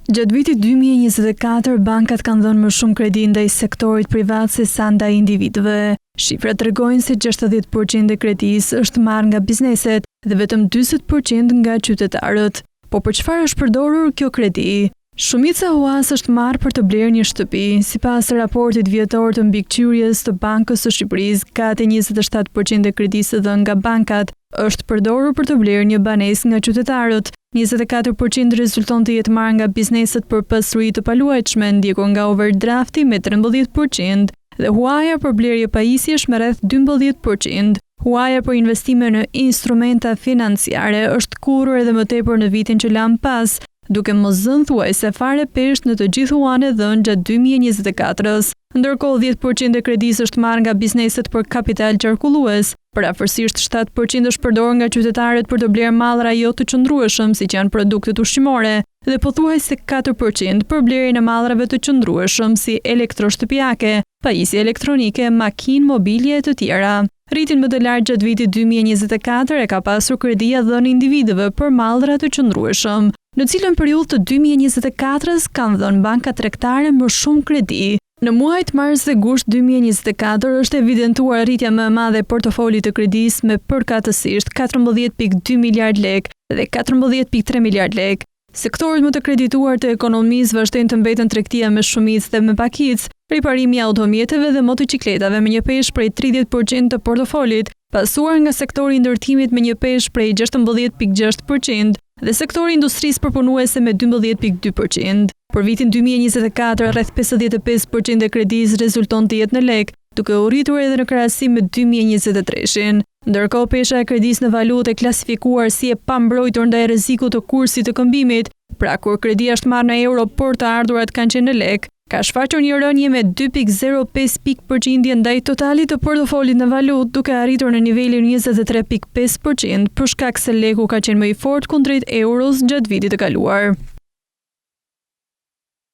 Gjatë vitit 2024, bankat kanë dhënë më shumë kredi ndaj sektorit privat se sa ndaj individëve. Shifrat tregojnë se 60% e kredisë është marrë nga bizneset dhe vetëm 40% nga qytetarët. Po për çfarë është përdorur kjo kredi? Shumica huas është marrë për të blerë një shtëpi. Sipas raportit vjetor të mbikëqyrjes të Bankës së Shqipërisë, gati 27% e kredisë dhënë nga bankat është përdorur për të blerë një banesë nga qytetarët. 24% rezulton të jetë marrë nga bizneset për pasuri të paluajtshme, ndjekur nga overdrafti me 13% dhe huaja për blerje pajisjesh me rreth 12%. Huaja për investime në instrumenta financiare është kurrur edhe më tepër në vitin që lan pas, duke mos zënë thuajse fare pesht në të gjithë huanet dhënë gjatë 2024-s. Ndërkohë 10% e kredisë është marrë nga bizneset për kapital qarkullues. Parafërsisht 7% është përdorur nga qytetarët për të blerë mallra jo të qëndrueshëm, siç janë produktet ushqimore, dhe pothuajse 4% për blerjen e mallrave të qëndrueshëm si elektroshtëpiake, pajisje elektronike, makinë, mobilje e të tjera. Rritin më të lartë gjatë vitit 2024 e ka pasur kredia dhënë individëve për mallra të qëndrueshëm, në cilën periudhë të 2024-s kanë dhënë bankat tregtare më shumë kredi. Në muajt mars dhe gusht 2024 është evidentuar rritja më e madhe e portofolit të kredisë me përkatësisht 14.2 miliard lek dhe 14.3 miliard lek. Sektorët më të kredituar të ekonomisë vazhdojnë të mbeten tregtia me shumicë dhe me pakicë, riparimi i automjeteve dhe motocikletave me një peshë prej 30% të portofolit, pasuar nga sektori i ndërtimit me një peshë prej 16.6% dhe sektori i industrisë përpunuese me 12.2%. Për vitin 2024, rreth 55% e kredisë rezulton të jetë në lek, duke u rritur edhe në krahasim me 2023-shin. Ndërkohë, pesha e kredisë në valutë e klasifikuar si e pambrojtur ndaj rrezikut të kursit të këmbimit, pra kur kredia është marrë në euro por të ardhurat kanë qenë në lek, ka shfaqur një rënje me 2.05 pikë ndaj totalit të portofolit në valutë, duke arritur në nivelin 23.5% për shkak se leku ka qenë më i fortë kundrejt euros gjatë vitit të kaluar.